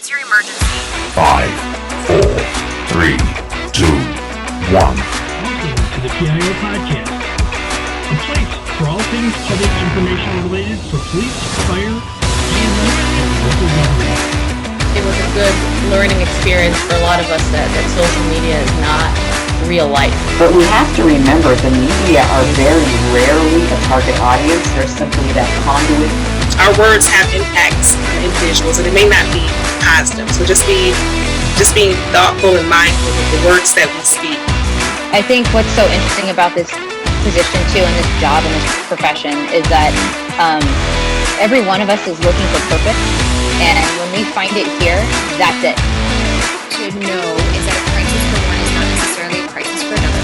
What's your emergency? 5, 4, 3, 2, 1. Welcome to the PIO Podcast, a place for all things public information related for police, fire, EMS, and local government. It was a good learning experience for a lot of us that social media is not real life. But we have to remember the media are very rarely a target audience. They're simply that conduit. Our words have impacts on individuals, and it may not be positive. So just being thoughtful and mindful of the words that we speak. I think what's so interesting about this position too, and this job and this profession, is that every one of us is looking for purpose, and when we find it here, that's it. To know is that a crisis for one is not necessarily a crisis for another.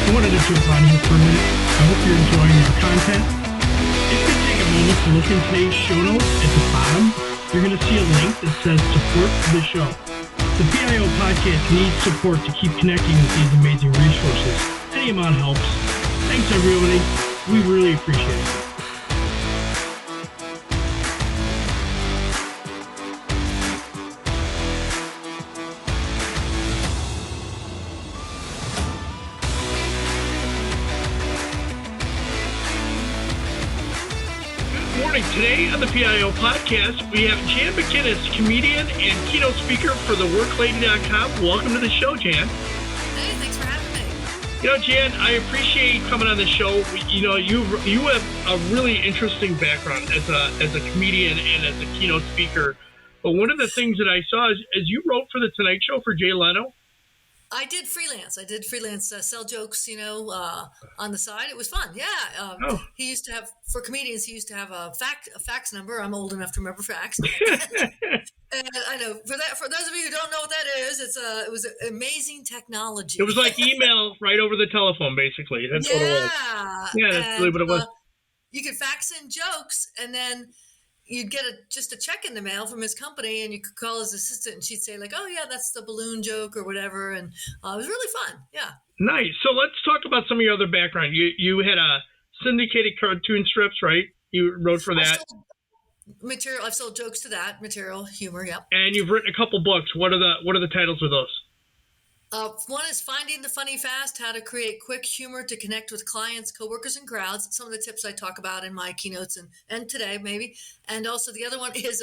I wanted to jump on here for a minute. I hope you're enjoying our content. If you take a moment to look in today's show notes at the bottom, you're going to see a link that says support the show. The PIO Podcast needs support to keep connecting with these amazing resources. Any amount helps. Thanks everybody. We really appreciate it. Today on the PIO Podcast, we have Jan McInnis, comedian and keynote speaker for theworklady.com. Welcome to the show, Jan. Hey, thanks for having me. You know, Jan, I appreciate you coming on the show. You know, you have a really interesting background as a comedian and as a keynote speaker. But one of the things that I saw is you wrote for the Tonight Show for Jay Leno. I did freelance, sell jokes, on the side. It was fun. Yeah. He used to have, for comedians, a fax number. I'm old enough to remember fax. And I know for those of you who don't know what that is, it was amazing technology. It was like email right over the telephone, basically. That's what it was. Yeah, that's really what it was. You could fax in jokes, and then you'd get just a check in the mail from his company, and you could call his assistant, and she'd say like, "Oh yeah, that's the balloon joke or whatever," and it was really fun. Yeah. Nice. So let's talk about some of your other background. You had a syndicated cartoon strips, right? You wrote for that. I've sold jokes to that material, humor. Yeah. And you've written a couple books. What are the titles of those? One is Finding the Funny Fast, How to Create Quick Humor to Connect with Clients, Coworkers, and Crowds. Some of the tips I talk about in my keynotes and today, maybe. And also the other one is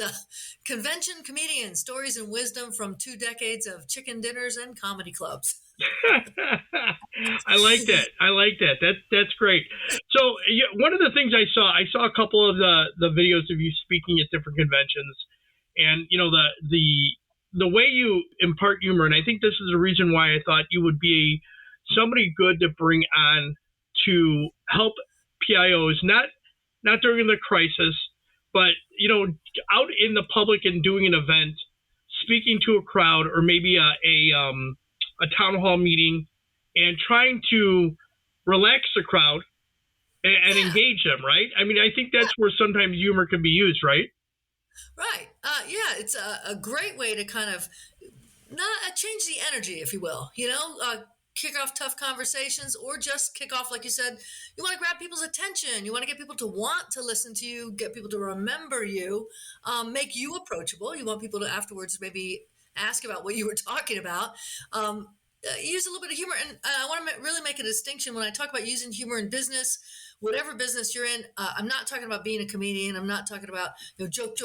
Convention Comedian, Stories and Wisdom from 2 decades of Chicken Dinners and Comedy Clubs. I like that. That's great. So one of the things I saw a couple of the videos of you speaking at different conventions, and you know the way you impart humor, and I think this is the reason why I thought you would be somebody good to bring on to help PIOs, not during the crisis, but out in the public and doing an event, speaking to a crowd or maybe a town hall meeting, and trying to relax the crowd and engage them, right? I mean, I think that's where sometimes humor can be used, right? Right. It's a great way to kind of not change the energy, if you will, kick off tough conversations, or just kick off, like you said, you want to grab people's attention. You want to get people to want to listen to you, get people to remember you, make you approachable. You want people to afterwards maybe ask about what you were talking about. Use a little bit of humor. And I want to really make a distinction when I talk about using humor in business. Whatever business you're in, I'm not talking about being a comedian. I'm not talking about joke.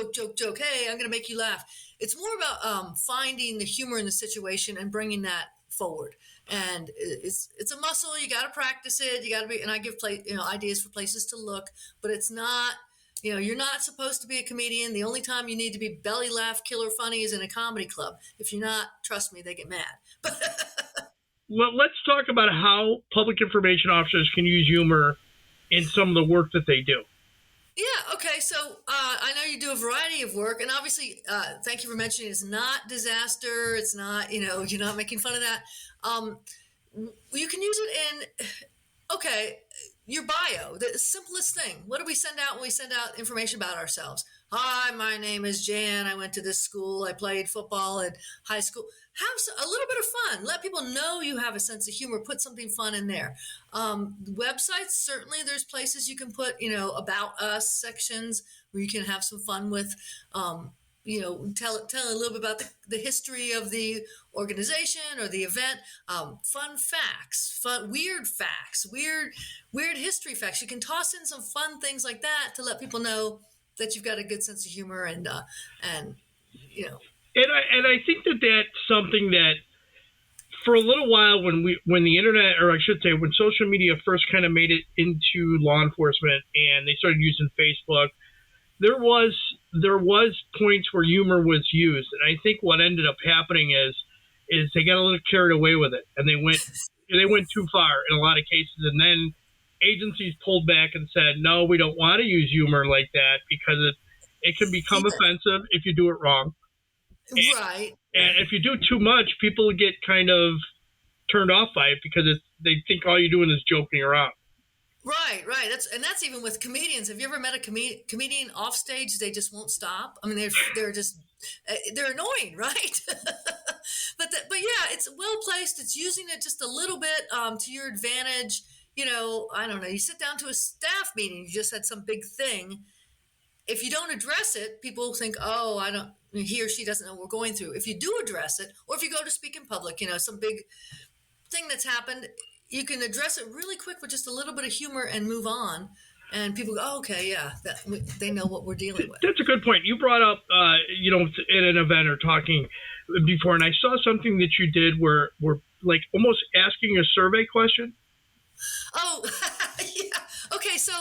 Hey, I'm going to make you laugh. It's more about finding the humor in the situation and bringing that forward. And it's a muscle. You got to practice it. You got to be. And I give ideas for places to look, but it's not. You're not supposed to be a comedian. The only time you need to be belly laugh killer funny is in a comedy club. If you're not, trust me, they get mad. Well, let's talk about how public information officers can use humor in some of the work that they do. Yeah. Okay. So I know you do a variety of work, and obviously, thank you for mentioning it's not disaster. It's not, you're not making fun of that. You can use it in, okay, your bio, the simplest thing. What do we send out when we send out information about ourselves? Hi, my name is Jan. I went to this school. I played football at high school. Have a little bit of fun. Let people know you have a sense of humor. Put something fun in there. Websites, certainly there's places you can put, about us sections where you can have some fun with, tell a little bit about the history of the organization or the event. Fun facts, weird facts, weird history facts. You can toss in some fun things like that to let people know that you've got a good sense of humor and you know. And I think that that's something that for a little while when the internet, or I should say when social media first kind of made it into law enforcement and they started using Facebook, there was points where humor was used, and I think what ended up happening is they got a little carried away with it, and they went too far in a lot of cases, and then agencies pulled back and said, no, we don't want to use humor like that because it can become offensive if you do it wrong. Right. And if you do too much, people get kind of turned off by it because they think all you're doing is joking around. Right. That's even with comedians. Have you ever met a comedian off stage? They just won't stop. I mean, they're just they're annoying, right? but yeah, it's well placed. It's using it just a little bit to your advantage. I don't know. You sit down to a staff meeting. You just had some big thing. If you don't address it, people think, oh, he or she doesn't know what we're going through. If you do address it, or if you go to speak in public, some big thing that's happened, you can address it really quick with just a little bit of humor and move on. And people go, oh, okay, yeah, they know what we're dealing with. That's a good point. You brought up, in an event or talking before, and I saw something that you did where like almost asking a survey question. Oh, yeah. Okay, so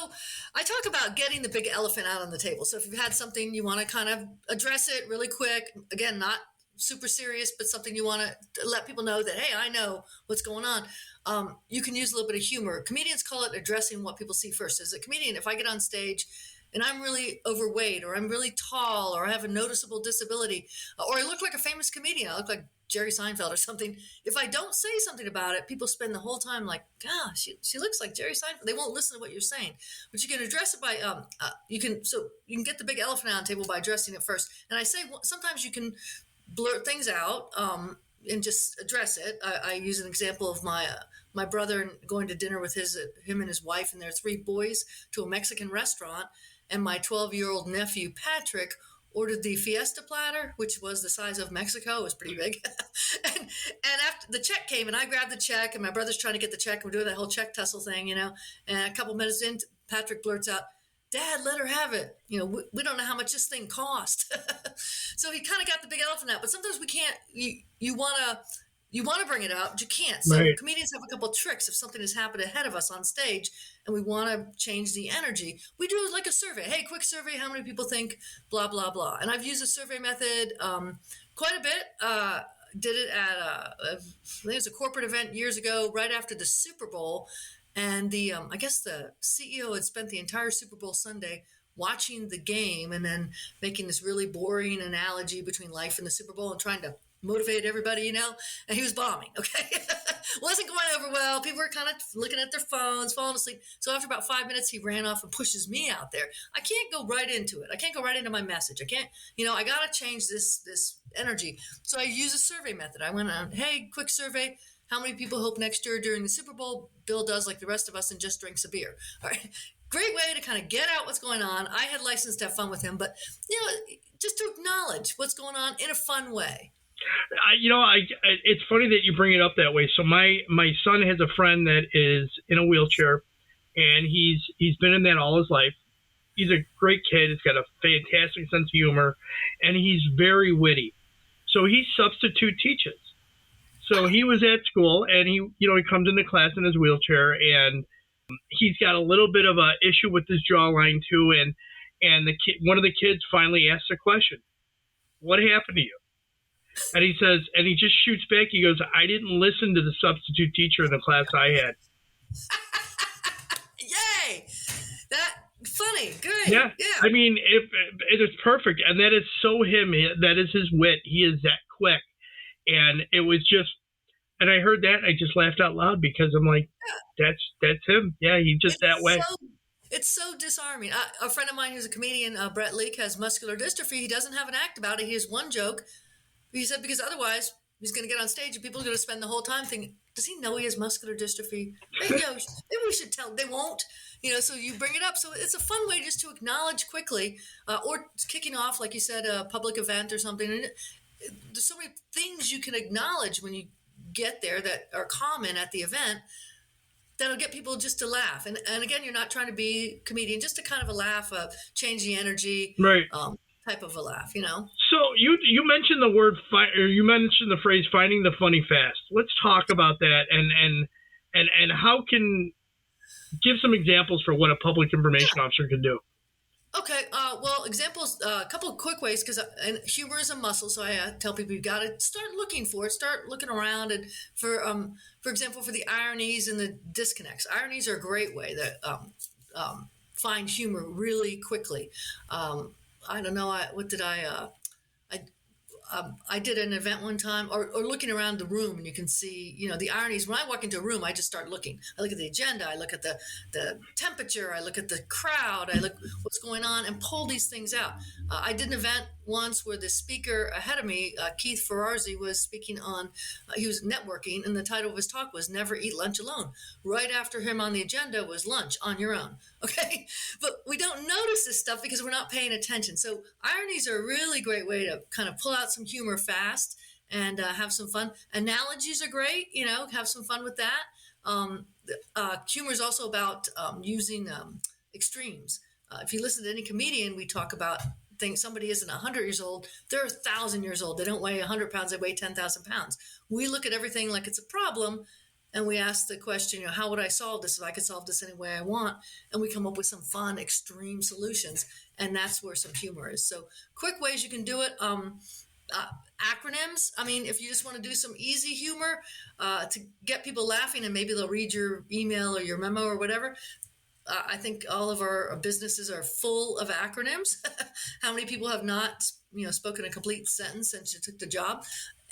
I talk about getting the big elephant out on the table. So if you've had something you want to kind of address it really quick, again, not super serious, but something you want to let people know that, hey, I know what's going on. You can use a little bit of humor. Comedians call it addressing what people see first. As a comedian, if I get on stage and I'm really overweight or I'm really tall or I have a noticeable disability or I look like a famous comedian, I look like Jerry Seinfeld or something. If I don't say something about it, people spend the whole time like, gosh, she looks like Jerry Seinfeld. They won't listen to what you're saying. But you can address it by, you can get the big elephant on the table by addressing it first. And I say sometimes you can blurt things out and just address it. I use an example of my brother going to dinner with him and his wife and their 3 boys to a Mexican restaurant. And my 12-year-old nephew, Patrick, ordered the Fiesta platter, which was the size of Mexico. It was pretty big. and after the check came, and I grabbed the check, and my brother's trying to get the check. We're doing that whole check tussle thing, And a couple minutes in, Patrick blurts out, "Dad, let her have it. We don't know how much this thing cost." So he kind of got the big elephant out. But sometimes we can't. You want to bring it up, but you can't. So Right. Comedians have a couple of tricks. If something has happened ahead of us on stage and we want to change the energy, we do like a survey. Hey, quick survey. How many people think blah, blah, blah? And I've used a survey method quite a bit. Did it at, I think it was a corporate event years ago, right after the Super Bowl. And I guess the CEO had spent the entire Super Bowl Sunday watching the game and then making this really boring analogy between life and the Super Bowl and trying to motivate everybody, and he was bombing. Okay. Wasn't going over well. People were kind of looking at their phones, falling asleep. So after about 5 minutes, he ran off and pushes me out there. I can't go right into it. I can't go right into my message. I can't, I got to change this energy. So I use a survey method. I went on, hey, quick survey. How many people hope next year during the Super Bowl, Bill does like the rest of us and just drinks a beer? All right. Great way to kind of get out what's going on. I had license to have fun with him, but, just to acknowledge what's going on in a fun way. It's funny that you bring it up that way. So my son has a friend that is in a wheelchair, and he's been in that all his life. He's a great kid. He's got a fantastic sense of humor, and he's very witty. So he substitute teaches. So he was at school, and he comes into class in his wheelchair, and he's got a little bit of a issue with his jawline too. And one of the kids finally asks a question: "What happened to you?" And he says, and he just shoots back. He goes, "I didn't listen to the substitute teacher in the class I had." Yay! That funny, good. Yeah. I mean, it is perfect, and that is so him. That is his wit. He is that quick, and it was just. And I heard that, I just laughed out loud because I'm like, that's him. Yeah, he's just that way. It's so disarming. A friend of mine who's a comedian, Brett Leake, has muscular dystrophy. He doesn't have an act about it. He has one joke. He said because otherwise he's going to get on stage and people are going to spend the whole time thinking, does he know he has muscular dystrophy? Maybe, maybe we should tell. They won't. So you bring it up. So it's a fun way just to acknowledge quickly, or kicking off, like you said, a public event or something. And there's so many things you can acknowledge when you get there that are common at the event that'll get people just to laugh. And again, you're not trying to be a comedian, just to kind of a laugh, change the energy, right? Type of a laugh, So you mentioned the word or you mentioned the phrase "finding the funny fast." Let's talk about that and how can give some examples for what a public information officer can do. Okay, well, examples, a couple of quick ways, because humor is a muscle, so I tell people you've got to start looking for it, start looking around, and for example, for the ironies and the disconnects. Ironies are a great way to find humor really quickly. I don't know, I did an event one time, or looking around the room, and you can see, the ironies. When I walk into a room, I just start looking. I look at the agenda, I look at the temperature, I look at the crowd, I look what's going on, and pull these things out. I did an event once where the speaker ahead of me, Keith Ferrazzi, was speaking on, he was networking, and the title of his talk was "Never Eat Lunch Alone." Right after him on the agenda was "Lunch on Your Own." Okay, but we don't notice this stuff because we're not paying attention. So ironies are a really great way to kind of pull out some humor fast and have some fun. Analogies are great, have some fun with that. Humor is also about using extremes. If you listen to any comedian, we talk about things. Somebody isn't 100 years old, they're 1,000 years old. They don't weigh 100 pounds, they weigh 10,000 pounds. We look at everything like it's a problem, and we ask the question, how would I solve this if I could solve this any way I want? And we come up with some fun, extreme solutions. And that's where some humor is. So quick ways you can do it. Acronyms. I mean, if you just want to do some easy humor to get people laughing, and maybe they'll read your email or your memo or whatever. I think all of our businesses are full of acronyms. How many people have not, spoken a complete sentence since you took the job?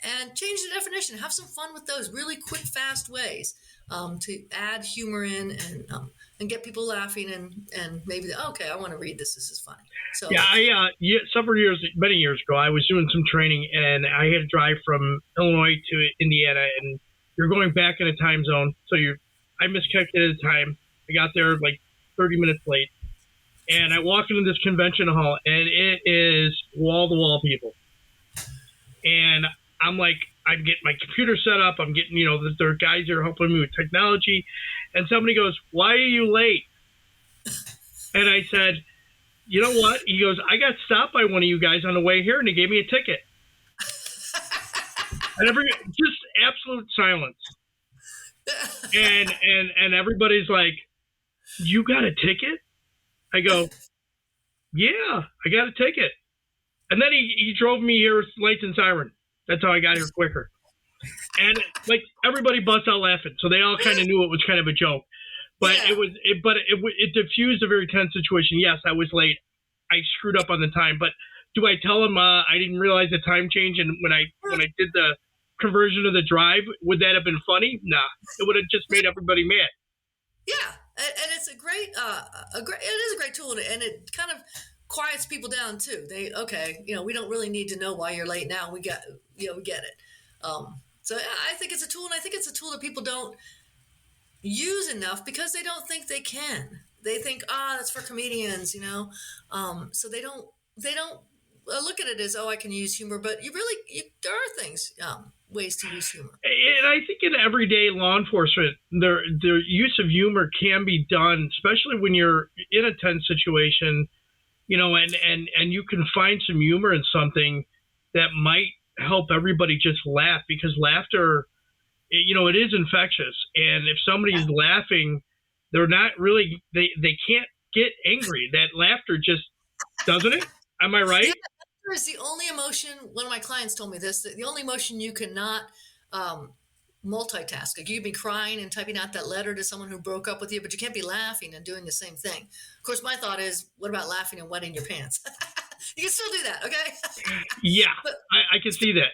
And change the definition. Have some fun with those really quick, fast ways to add humor in and get people laughing and maybe, okay, I want to read this. This is funny. So yeah, many years ago, I was doing some training, and I had to drive from Illinois to Indiana, and you're going back in a time zone. So I miscalculated the time. I got there like 30 minutes late, and I walk into this convention hall, and it is wall-to-wall people. And I'm like, I'm getting my computer set up. I'm getting, there are guys that are helping me with technology. And somebody goes, "Why are you late?" And I said, "You know what?" He goes, "I got stopped by one of you guys on the way here, and he gave me a ticket." And just absolute silence. And everybody's like, "You got a ticket?" I go, "Yeah, I got a ticket." And then he drove me here with lights and siren. That's how I got here quicker. And like everybody busts out laughing, so they all kind of knew it was kind of a joke. But yeah. It diffused a very tense situation. Yes, I was late. I screwed up on the time. But do I tell him I didn't realize the time change? And when I did the conversion of the drive, would that have been funny? Nah, it would have just made everybody mad. Yeah, and it's it is a great tool, and it kind of quiets people down too. We don't really need to know why you're late now. We get it. So I think it's a tool, and I think it's a tool that people don't use enough because they don't think they can. They think, that's for comedians, so they don't look at it as, I can use humor, but there are things, ways to use humor. And I think in everyday law enforcement, the use of humor can be done, especially when you're in a tense situation, and you can find some humor in something that might help everybody just laugh, because laughter, it is infectious. And if somebody's laughing, they're not really, they can't get angry. That laughter just, doesn't it? Am I right? Yeah, laughter is the only emotion, one of my clients told me this, that the only emotion you cannot multitask. Like you could be crying and typing out that letter to someone who broke up with you, but you can't be laughing and doing the same thing. Of course, my thought is, what about laughing and wetting your pants? You can still do that, okay? Yeah, but I can see that.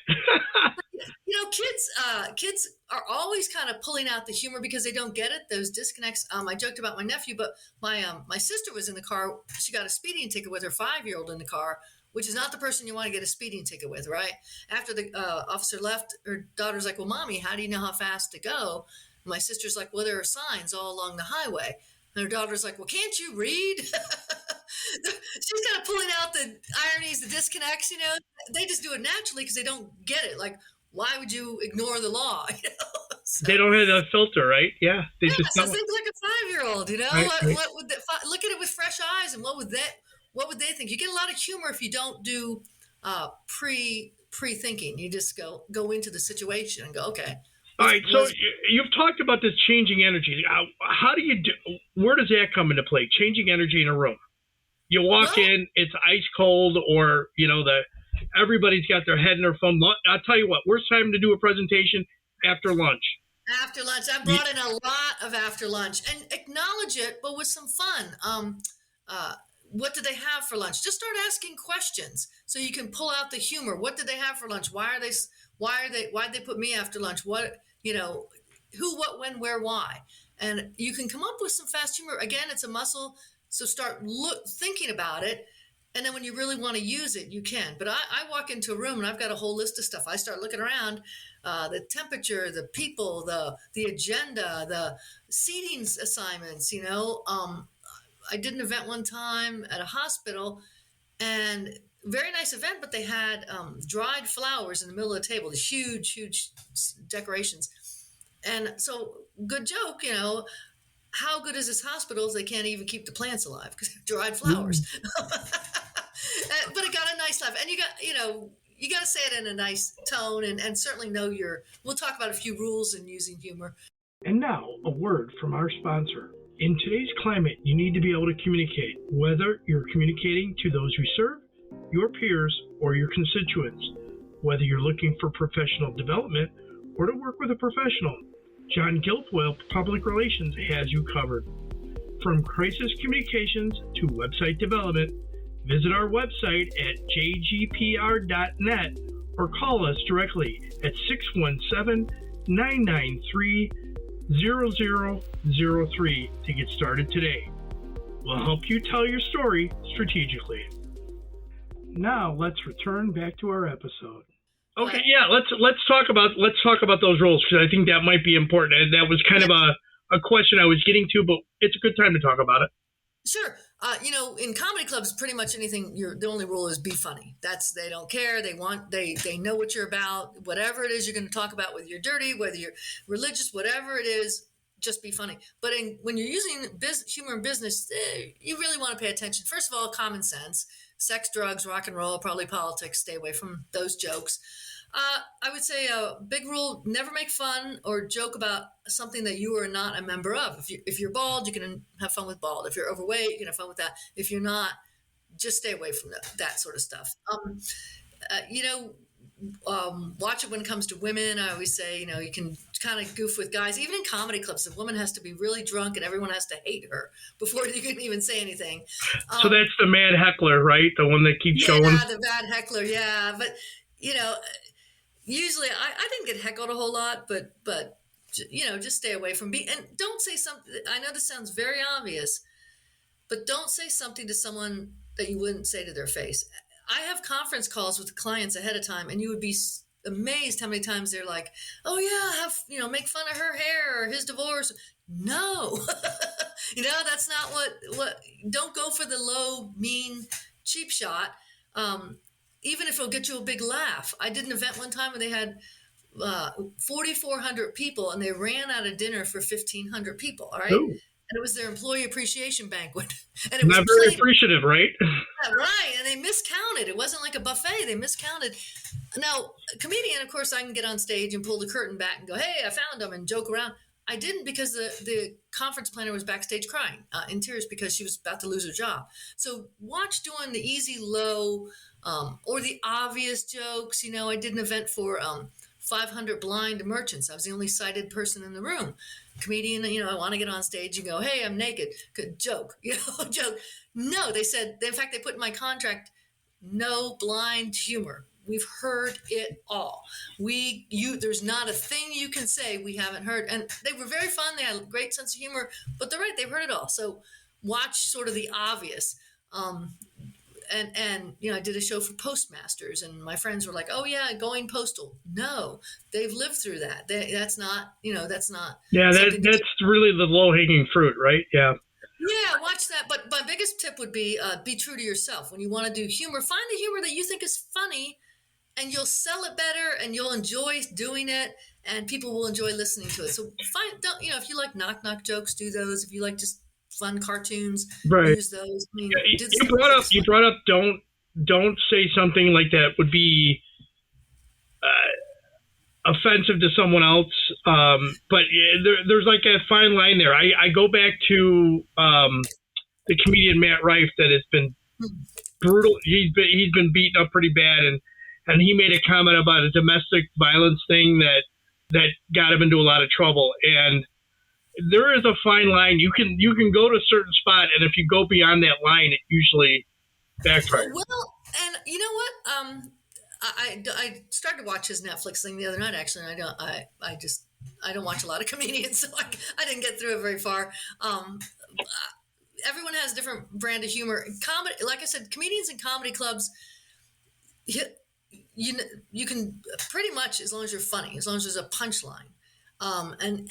Kids are always kind of pulling out the humor because they don't get it. Those disconnects. I joked about my nephew, but my sister was in the car. She got a speeding ticket with her 5-year-old in the car, which is not the person you want to get a speeding ticket with, right? After the officer left, her daughter's like, "Well, mommy, how do you know how fast to go?" And my sister's like, "Well, there are signs all along the highway." And her daughter's like, "Well, can't you read?" She's kind of pulling out the ironies, the disconnects. They just do it naturally because they don't get it. Like, why would you ignore the law? So, They don't have a filter, right? Yeah, they just so don't. think like a 5-year-old. Right, right. What would look at it with fresh eyes, and what would they think? You get a lot of humor if you don't do pre-thinking. You just go into the situation and go, okay. All right, so you've talked about this changing energy. How do you do? Where does that come into play? Changing energy in a room. You walk in, it's ice cold, or everybody's got their head in their phone. I'll tell you what, worst time to do a presentation after lunch. After lunch, I brought in a lot of after lunch, and acknowledge it, but with some fun. What did they have for lunch? Just start asking questions so you can pull out the humor. What did they have for lunch? Why'd they put me after lunch? Who, what, when, where, why? And you can come up with some fast humor. Again, it's a muscle. So start thinking about it. And then when you really want to use it, you can. But I walk into a room and I've got a whole list of stuff. I start looking around, the temperature, the people, the agenda, the seating assignments, I did an event one time at a hospital, and very nice event, but they had dried flowers in the middle of the table, the huge decorations. And so, good joke, how good is this hospital if they can't even keep the plants alive because dried flowers? But it got a nice laugh. And you got to say it in a nice tone and certainly we'll talk about a few rules in using humor. And now, a word from our sponsor. In today's climate, you need to be able to communicate, whether you're communicating to those you serve, your peers, or your constituents. Whether you're looking for professional development or to work with a professional, John Guilfoyle Public Relations has you covered. From crisis communications to website development, visit our website at jgpr.net or call us directly at 617-993-0003 to get started today. We'll help you tell your story strategically. Now let's return back to our episode. Okay, yeah, let's talk about those roles because I think that might be important. And that was kind of a question I was getting to, but it's a good time to talk about it. Sure. In comedy clubs, pretty much anything, the only rule is be funny. They don't care. They know what you're about. Whatever it is you're going to talk about, whether you're dirty, whether you're religious, whatever it is, just be funny. But when you're using humor in business, you really want to pay attention. First of all, common sense, sex, drugs, rock and roll, probably politics. Stay away from those jokes. I would say a big rule: never make fun or joke about something that you are not a member of. If you're bald, you can have fun with bald. If you're overweight, you can have fun with that. If you're not, just stay away from that sort of stuff. Watch it when it comes to women. I always say, you can kind of goof with guys. Even in comedy clubs, the woman has to be really drunk and everyone has to hate her before you can even say anything. So that's the mad heckler, right? The one that keeps showing. Yeah, the bad heckler, yeah. But, usually I didn't get heckled a whole lot, but just stay away from and don't say something. I know this sounds very obvious, but don't say something to someone that you wouldn't say to their face. I have conference calls with clients ahead of time, and you would be amazed how many times they're like, "Oh yeah, make fun of her hair or his divorce." No, that's not what. Don't go for the low, mean, cheap shot. Even if it'll get you a big laugh. I did an event one time when they had 4,400 people, and they ran out of dinner for 1,500 people. All right. Ooh. And it was their employee appreciation banquet. And it was not very appreciative, right? Yeah, right. And they miscounted. It wasn't like a buffet. They miscounted. Now, a comedian, of course, I can get on stage and pull the curtain back and go, "Hey, I found them," and joke around. I didn't because the conference planner was backstage crying in tears because she was about to lose her job. So watch doing the easy, low, or the obvious jokes. I did an event for 500 blind merchants. I was the only sighted person in the room. Comedian, I want to get on stage and go, "Hey, I'm naked." Good joke, joke. No, they said, in fact, they put in my contract, no blind humor. We've heard it all. There's not a thing you can say we haven't heard. And they were very fun. They had a great sense of humor, but they're right. They've heard it all. So watch sort of the obvious. And I did a show for postmasters, and my friends were like, "Oh yeah, going postal." No, they've lived through that. That's not. Yeah, that's really the low hanging fruit, right? Yeah. Yeah, watch that. But my biggest tip would be true to yourself. When you want to do humor, find the humor that you think is funny, and you'll sell it better, and you'll enjoy doing it, and people will enjoy listening to it. So if you like knock jokes, do those. If you like just fun cartoons, right. Use those. I mean, you brought up don't say something like that would be offensive to someone else. But there's like a fine line there. I go back to the comedian Matt Rife that has been brutal. He's been beaten up pretty bad, and he made a comment about a domestic violence thing that got him into a lot of trouble. And there is a fine line. You can go to a certain spot, and if you go beyond that line, it usually backfires. Well, and you know what? I started to watch his Netflix thing the other night. Actually, and I don't watch a lot of comedians, so I didn't get through it very far. Everyone has a different brand of humor. Comedy, like I said, comedians in comedy clubs, you can pretty much, as long as you're funny, as long as there's a punchline, and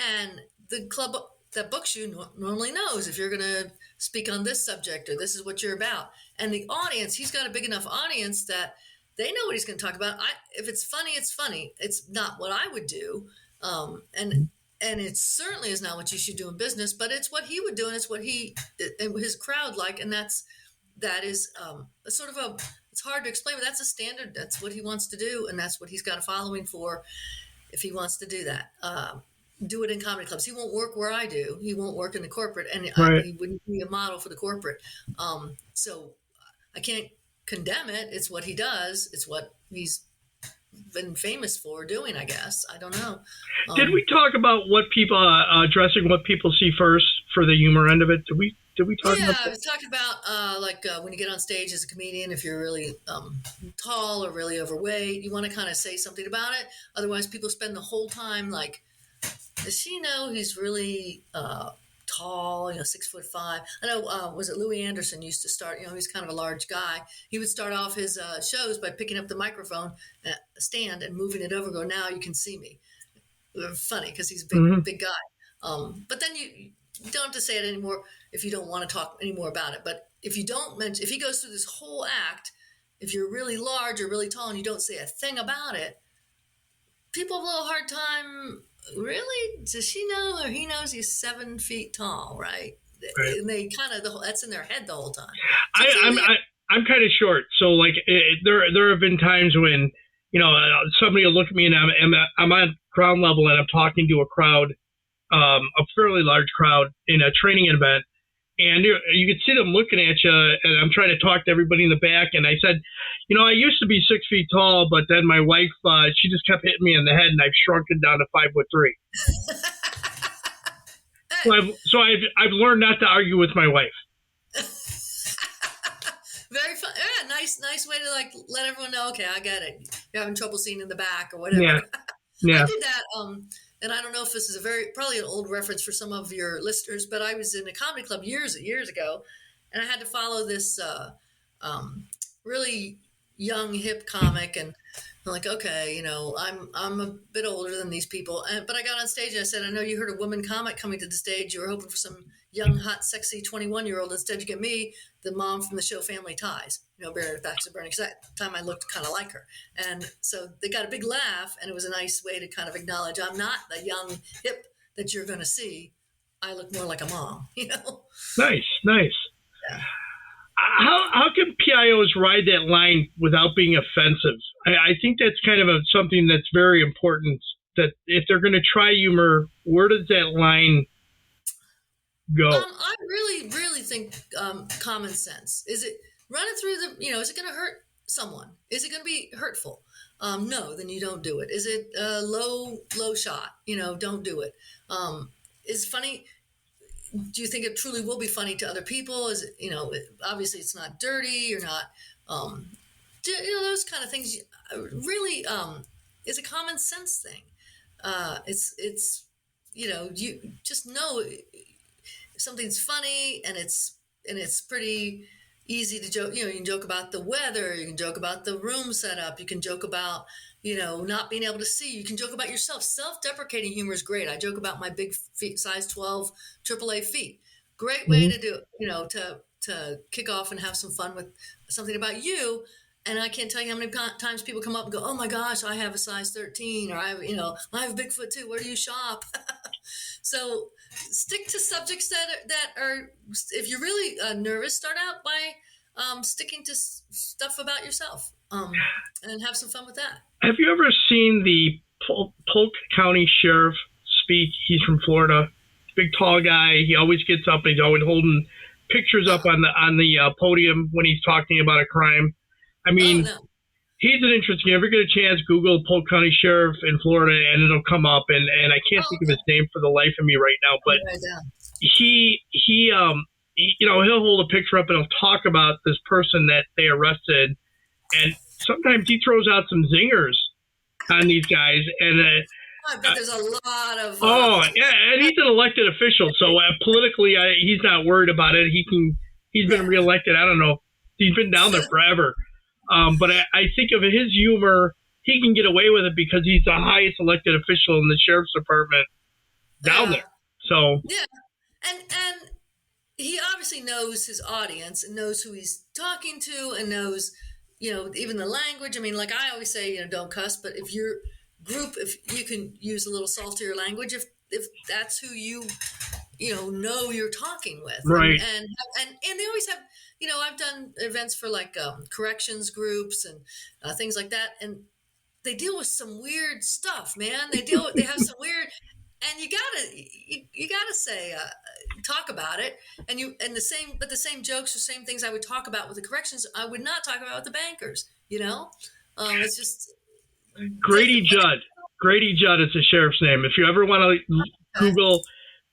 the club that books you normally knows if you're going to speak on this subject or this is what you're about. And the audience, he's got a big enough audience that they know what he's going to talk about. If it's funny, it's funny. It's not what I would do. And it certainly is not what you should do in business, but it's what he would do. And it's what his crowd like. And that is sort of it's hard to explain, but that's a standard. That's what he wants to do. And that's what he's got a following for if he wants to do that. Do it in comedy clubs. He won't work where I do. He won't work in the corporate, and right. He wouldn't be a model for the corporate. So I can't condemn it. It's what he does. It's what he's been famous for doing, I guess. I don't know. Did we talk about what people addressing what people see first for the humor end of it? Did we talk about that? I was talking about when you get on stage as a comedian, if you're really tall or really overweight, you want to kind of say something about it. Otherwise, people spend the whole time like, does she know he's really tall, 6'5"? I know, was it Louis Anderson used to start, he's kind of a large guy. He would start off his shows by picking up the microphone stand and moving it over, go, now you can see me. Funny because he's a big guy. But then you don't have to say it anymore if you don't want to talk anymore about it. But if he goes through this whole act, if you're really large or really tall and you don't say a thing about it, people have a little hard time. Really? Does she know or he knows he's 7 feet tall, right? And they kind of that's in their head the whole time. So I'm kind of short, so like there have been times when somebody will look at me and I'm on ground level and I'm talking to a crowd, a fairly large crowd in a training event, and you could see them looking at you, and I'm trying to talk to everybody in the back, and I said, I used to be 6 feet tall, but then my wife, she just kept hitting me in the head, and I've shrunk it down to 5'3". So I've learned not to argue with my wife. Very fun. Yeah, nice way to like let everyone know. Okay, I get it. You're having trouble seeing in the back or whatever. Yeah. I did that. And I don't know if this is probably an old reference for some of your listeners, but I was in a comedy club years ago, and I had to follow this really young hip comic, and I'm like, okay, I'm a bit older than these people, but I got on stage and I said, I know you heard a woman comic coming to the stage. You were hoping for some young, hot, sexy 21-year-old. Instead, you get me, the mom from the show Family Ties. Barry Baxter Bernie, because that time I looked kind of like her. And so they got a big laugh, and it was a nice way to kind of acknowledge I'm not the young hip that you're going to see. I look more like a mom, Nice. Yeah. How can PIOs ride that line without being offensive? I think that's kind of something that's very important, that if they're going to try humor, where does that line go? I really, really think common sense. Is it run it through is it going to hurt someone? Is it going to be hurtful? No, then you don't do it. Is it a low shot? Don't do it. Is funny? Do you think it truly will be funny to other people? Is it, obviously it's not dirty. You're not those kind of things really is a common sense thing. It's you just know if something's funny, and it's pretty easy to joke. You can joke about the weather, you can joke about the room setup, you can joke about not being able to see, you can joke about yourself. Self-deprecating humor is great. I joke about my big feet, size 12 AAA feet. Great way to do to kick off and have some fun with something about you. And I can't tell you how many times people come up and go, "Oh my gosh, I have a size 13," or I have a big foot too. Where do you shop? So stick to subjects that are, if you're really nervous, start out by sticking to stuff about yourself, and have some fun with that. Have you ever seen the Polk County Sheriff speak? He's from Florida. Big, tall guy. He always gets up and he's always holding pictures up on the podium when he's talking about a crime. I mean, he's an interesting. If you ever get a chance, Google Polk County Sheriff in Florida, and it'll come up. And I can't think of his name for the life of me right now. But he'll hold a picture up and he'll talk about this person that they arrested, and sometimes he throws out some zingers on these guys. And I bet there's a lot of. And he's an elected official, so politically, he's not worried about it. He's been reelected. I don't know. He's been down there forever. But I think of his humor, he can get away with it because he's the highest elected official in the sheriff's department down there. So and he obviously knows his audience and knows who he's talking to and knows, even the language. I mean, like I always say, don't cuss. But if your group, if you can use a little saltier language, if that's who you know you're talking with, right? And they always have. I've done events for like corrections groups and things like that, and they deal with some weird stuff, man. They have some weird, and you gotta say talk about it, the same jokes or same things I would talk about with the corrections, I would not talk about with the bankers. It's just Grady Judd. Grady Judd is the sheriff's name. If you ever want to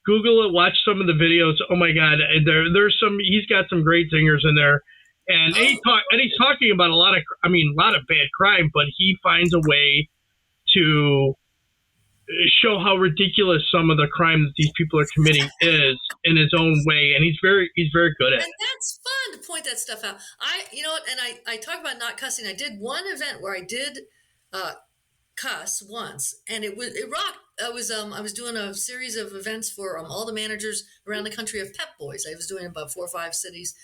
Google it, watch some of the videos. Oh my God, there's some. He's got some great zingers in there, and he's talking about a lot of bad crime, but he finds a way to show how ridiculous some of the crime that these people are committing is in his own way, and he's very good at it. And that's fun to point that stuff out. I talk about not cussing. I did one event where I did cuss once, and it rocked. I was doing a series of events for all the managers around the country of Pep Boys. I was doing about 4 or 5 cities,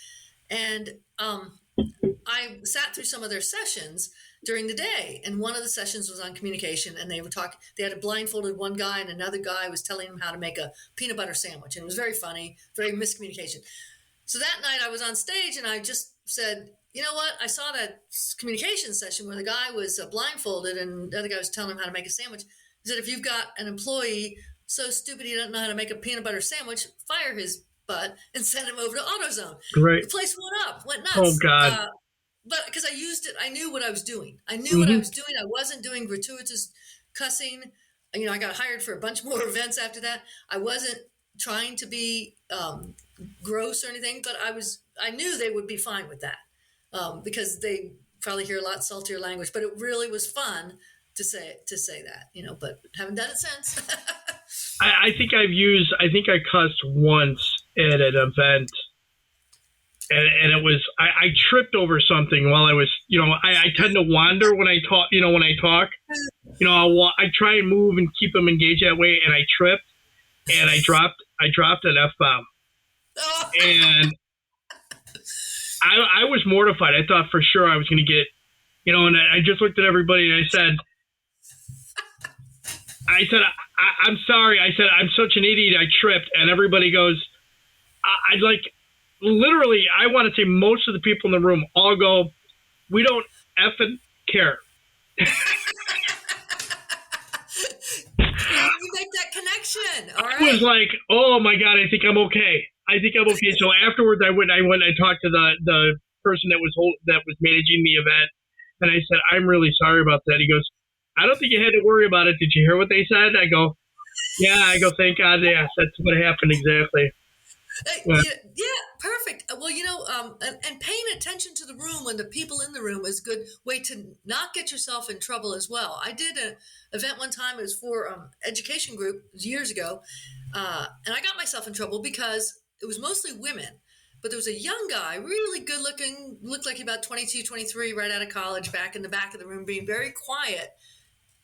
and I sat through some of their sessions during the day. And one of the sessions was on communication, and they were talking. They had a blindfolded one guy, and another guy was telling him how to make a peanut butter sandwich, and it was very funny, very miscommunication. So that night I was on stage, and I just said, "You know what? I saw that communication session where the guy was blindfolded, and the other guy was telling him how to make a sandwich. He said, if you've got an employee so stupid he doesn't know how to make a peanut butter sandwich, fire his butt and send him over to AutoZone." Right. The place went nuts. Oh, God. But because I used it, I knew what I was doing. I wasn't doing gratuitous cussing. I got hired for a bunch more events after that. I wasn't trying to be gross or anything, but I knew they would be fine with that because they probably hear a lot saltier language. But it really was fun to say that, but haven't done it since. I think I cussed once at an event, and it was, I tripped over something while I was, I tend to wander when I talk, I try and move and keep them engaged that way. And I tripped and I dropped an F-bomb, and I was mortified. I thought for sure I was going to get, and I just looked at everybody and I said, I'm sorry. I said, I'm such an idiot. I tripped. And everybody goes, literally, I want to say most of the people in the room all go, we don't effing care. You make that connection. All right. I was like, oh my God, I think I'm okay. So afterwards I went and talked to the person that was managing the event. And I said, I'm really sorry about that. He goes, I don't think you had to worry about it. Did you hear what they said? I go, yeah. Thank God. Yes, that's what happened exactly. Yeah. Yeah, perfect. Well, and paying attention to the room and the people in the room is a good way to not get yourself in trouble as well. I did an event one time. It was for education group years ago, and I got myself in trouble because it was mostly women. But there was a young guy, really good looking, looked like about 22, 23, right out of college, back in the back of the room, being very quiet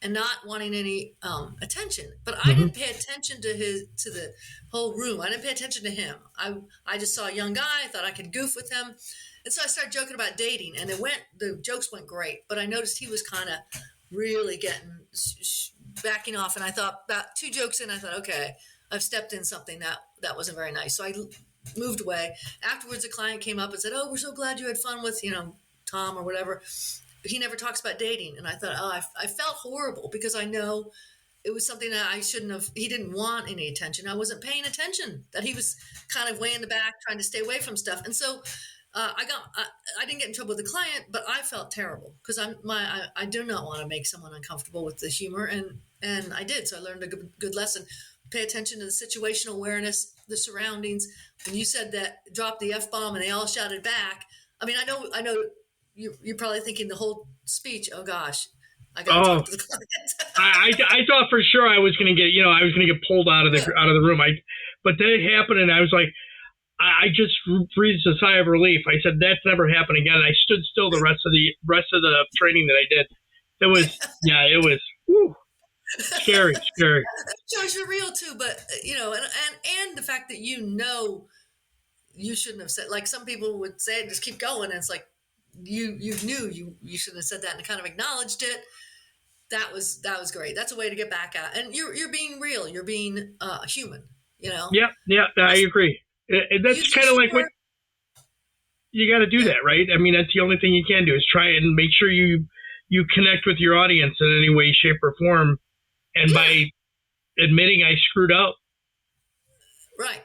and not wanting any attention. But I didn't pay attention to the whole room. I didn't pay attention to him. I just saw a young guy. I thought I could goof with him, and so I started joking about dating. And the jokes went great. But I noticed he was kind of really getting backing off. And I thought about 2 jokes in, I thought, okay, I've stepped in something that wasn't very nice. So I moved away. Afterwards, a client came up and said, "Oh, we're so glad you had fun with Tom or whatever." He never talks about dating. And I thought, I felt horrible because I know it was something that I shouldn't have. He didn't want any attention. I wasn't paying attention, that he was kind of way in the back trying to stay away from stuff. And so I didn't get in trouble with the client, but I felt terrible because I do not want to make someone uncomfortable with the humor. And I did. So I learned a good lesson. Pay attention to the situational awareness, the surroundings. When you said that, drop the F-bomb and they all shouted back. I mean, I know you're probably thinking the whole speech, oh gosh, I got to talk to the client. I thought for sure I was going to get pulled out of the room. But that happened, and I was like, I just breathed a sigh of relief. I said, that's never happened again. And I stood still the rest of the training that I did. It was whew, scary. Shows you're real too, but and the fact that you shouldn't have said, like some people would say, just keep going, and it's like you knew you shouldn't have said that and kind of acknowledged it. That was great. That's a way to get back at, and you're being real. You're being human. Yeah, I agree. That's kind of like what you got to do that, right? I mean, that's the only thing you can do is try and make sure you connect with your audience in any way, shape, or form, and by admitting I screwed up. Right.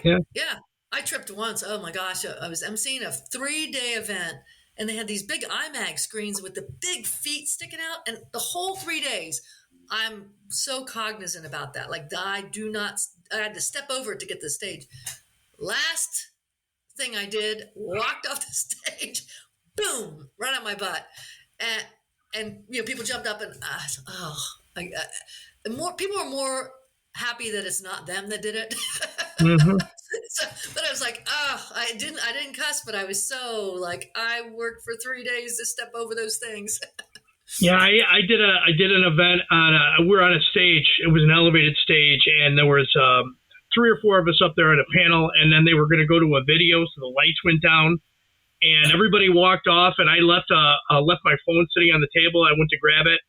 Yeah. I tripped once. Oh my gosh. I was emceeing a 3-day event, and they had these big IMAX screens with the big feet sticking out. And the whole 3 days, I'm so cognizant about that. Like I had to step over it to get to the stage. Last thing I did, walked off the stage, boom, right on my butt. And people jumped up and more people are more happy that it's not them that did it. Mm-hmm. But I was like, I didn't cuss, but I was so like, I worked for 3 days to step over those things. Yeah, I did an event we're on a stage. It was an elevated stage, and there was 3 or 4 of us up there at a panel, and then they were going to go to a video, so the lights went down, and everybody walked off, and I left my phone sitting on the table. I went to grab it,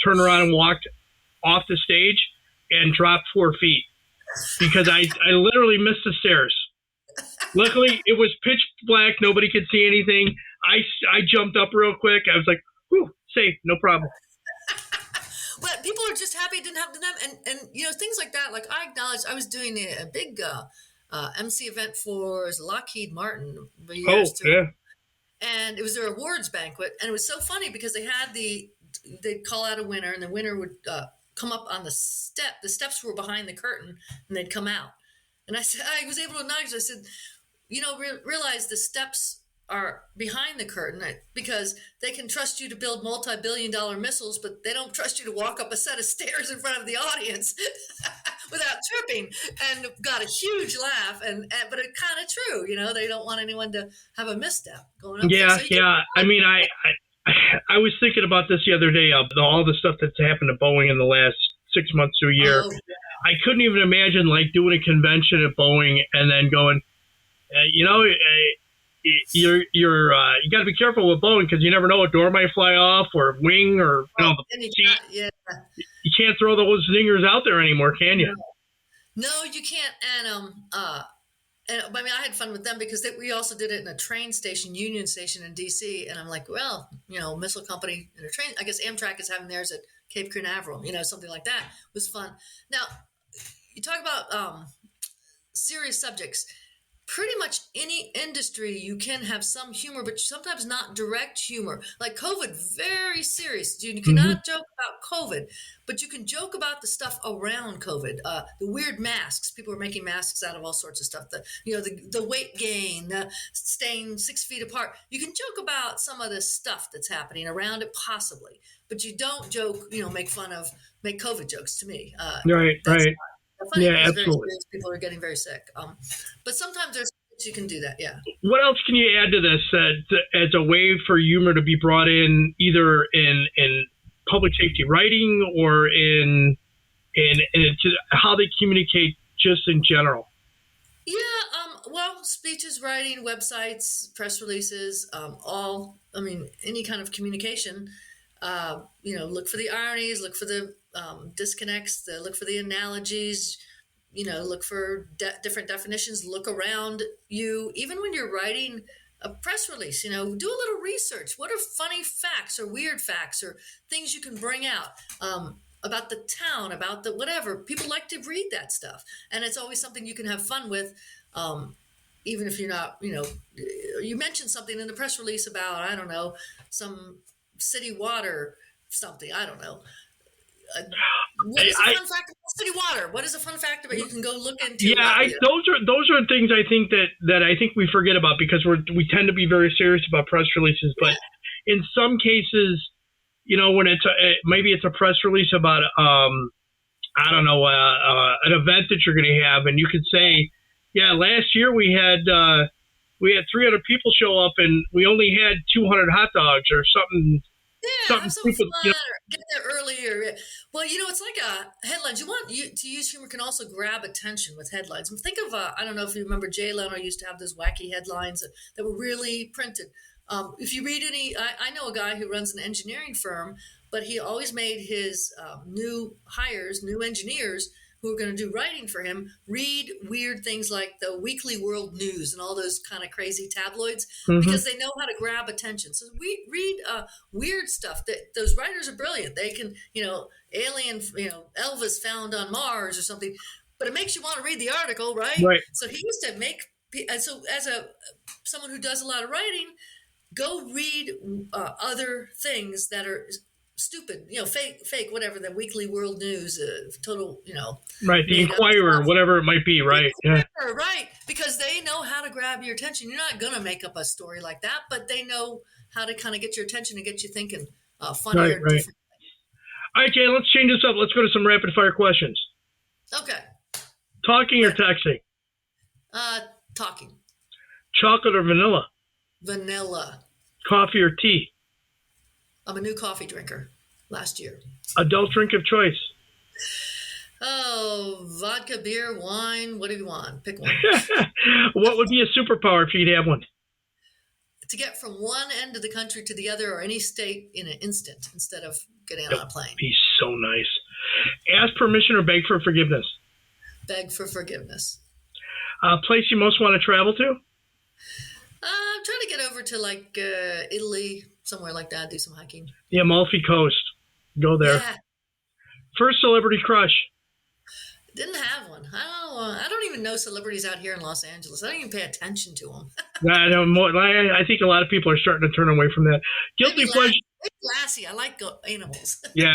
turned around and walked off the stage, and dropped 4 feet because I literally missed the stairs. Luckily, it was pitch black. Nobody could see anything. I jumped up real quick. I was like, whew, safe, no problem. But people are just happy it didn't happen to them. And things like that. Like I acknowledged I was doing a big MC event for Lockheed Martin. Yeah. And it was their awards banquet. And it was so funny because they'd call out a winner, and the winner would come up on the step. The steps were behind the curtain, and they'd come out. And I said, I was able to acknowledge, I said, realize the steps are behind the curtain because they can trust you to build multi-billion-dollar missiles, but they don't trust you to walk up a set of stairs in front of the audience without tripping. And got a huge laugh, but it's kind of true. They don't want anyone to have a misstep going up. Yeah. I mean, I was thinking about this the other day. All the stuff that's happened to Boeing in the last 6 months to a year. I couldn't even imagine doing a convention at Boeing and then going, you got to be careful with Boeing because you never know, a door might fly off or wing or the seat. You can't throw those zingers out there anymore, can you? No, you can't. And I mean, I had fun with them because we also did it in a train station, Union Station in DC. And I'm like, well, missile company and a train. I guess Amtrak is having theirs at Cape Canaveral. Something like that. It was fun. Now, you talk about serious subjects. pretty much any industry you can have some humor, but sometimes not direct humor. Like COVID, very serious. You cannot joke about COVID, but you can joke about the stuff around COVID. The weird masks. People are making masks out of all sorts of stuff. The weight gain, staying 6 feet apart. You can joke about some of the stuff that's happening around it, possibly, but you don't joke. Make COVID jokes to me. Right. Funny, Yeah, because absolutely. people are getting very sick. But sometimes you can do that. Yeah. What else can you add to this as a way for humor to be brought in, either in public safety writing or in how they communicate just in general? Yeah. Well, speeches, writing, websites, press releases, any kind of communication. Look for the ironies, look for the disconnects, look for the analogies, look for different definitions, look around you. Even when you're writing a press release, do a little research. What are funny facts or weird facts or things you can bring out about the town, about the whatever? People like to read that stuff. And it's always something you can have fun with. Even if you're not, you mentioned something in the press release about, I don't know, some city water something. I don't know. What is a fun fact about city water? What is a fun fact about? You can go look into. Yeah, those are things I think that I think we forget about, because we tend to be very serious about press releases. But in some cases, when maybe it's a press release about I don't know, an event that you're going to have, and you could say, yeah, last year we had 300 people show up and we only had 200 hot dogs or something. Yeah, have some fun, or get there earlier. Well, it's like headlines. To use humor can also grab attention with headlines. Think of, I don't know if you remember, Jay Leno used to have those wacky headlines that were really printed. If you read I know a guy who runs an engineering firm, but he always made his new engineers who are going to do writing for him read weird things like the Weekly World News and all those kind of crazy tabloids, because they know how to grab attention. So we read weird stuff. That those writers are brilliant. They can, alien, Elvis found on Mars or something, but it makes you want to read the article, right? Right. So he used to make, and so as someone who does a lot of writing, go read other things that are stupid, fake, whatever, the Weekly World News, total, right, the Inquirer, whatever it might be, right? Yeah, right, because they know how to grab your attention. You're not gonna make up a story like that, but they know how to kind of get your attention and get you thinking funnier. Right. All right, Jay, let's change this up. Let's go to some rapid fire questions. Okay. Talking or texting? Talking. Chocolate or vanilla? Vanilla. Coffee or tea? I'm a new coffee drinker. Last year. Adult drink of choice? Oh, vodka, beer, wine. What do you want? Pick one. What would be a superpower if you'd have one? To get from one end of the country to the other, or any state, in an instant, instead of getting on a plane. Be so nice. Ask permission or beg for forgiveness? Beg for forgiveness. Place you most want to travel to? I'm trying to get over to Italy, somewhere like that, do some hiking. The Amalfi Coast. Go there. Yeah. First celebrity crush? Didn't have one. I don't even know celebrities out here in Los Angeles. I don't even pay attention to them. I think a lot of people are starting to turn away from that. Guilty pleasure. Lassie. I like animals. Yeah.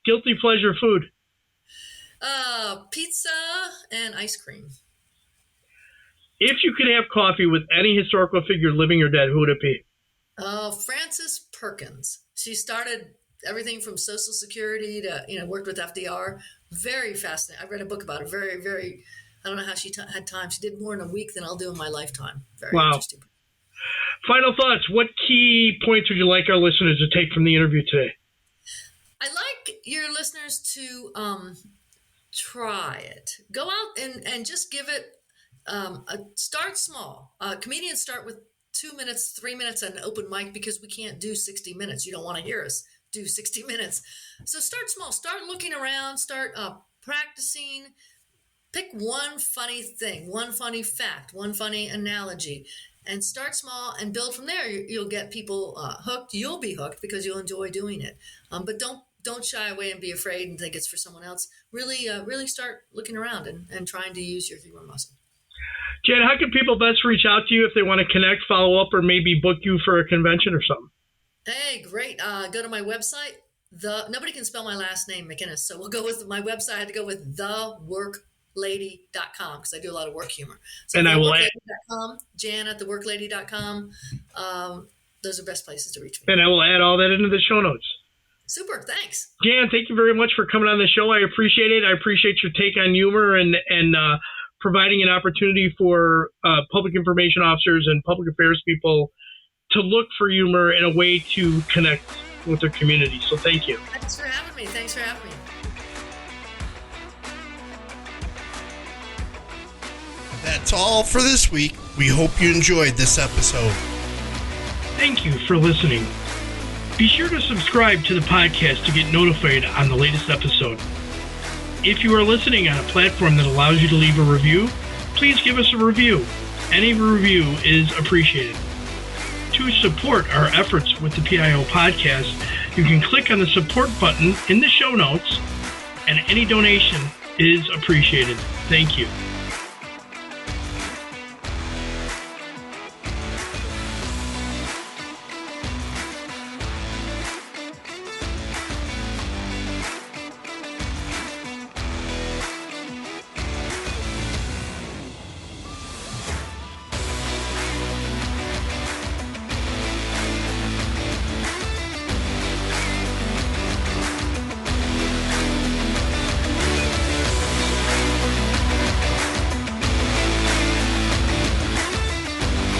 Guilty pleasure food? Pizza and ice cream. If you could have coffee with any historical figure, living or dead, who would it be? Frances Perkins. She started everything from Social Security to, worked with FDR. Very fascinating. I read a book about it. Very, very, I don't know how she had time. She did more in a week than I'll do in my lifetime. Very interesting. Final thoughts. What key points would you like our listeners to take from the interview today? I like your listeners to try it. Go out and just give it start small. Comedians start with 2 minutes, 3 minutes at an open mic because we can't do 60 minutes. You don't want to hear us do 60 minutes. So start small. Start looking around. Start practicing. Pick one funny thing, one funny fact, one funny analogy, and start small and build from there. You'll get people hooked. You'll be hooked because you'll enjoy doing it. But don't shy away and be afraid and think it's for someone else. Really start looking around and trying to use your humor muscle. Jan, how can people best reach out to you if they want to connect, follow up, or maybe book you for a convention or something? Hey, great. Go to my website. Nobody can spell my last name, McInnis. So we'll go with my website. I had to go with theworklady.com because I do a lot of work humor. So and I will add Jan at theworklady.com. Those are best places to reach me. And I will add all that into the show notes. Super. Thanks. Jan, thank you very much for coming on the show. I appreciate it. I appreciate your take on humor and providing an opportunity for public information officers and public affairs people to look for humor in a way to connect with their community. So thank you. Thanks for having me. That's all for this week. We hope you enjoyed this episode. Thank you for listening. Be sure to subscribe to the podcast to get notified on the latest episode. If you are listening on a platform that allows you to leave a review, please give us a review. Any review is appreciated. To support our efforts with the PIO podcast, you can click on the support button in the show notes, and any donation is appreciated. Thank you.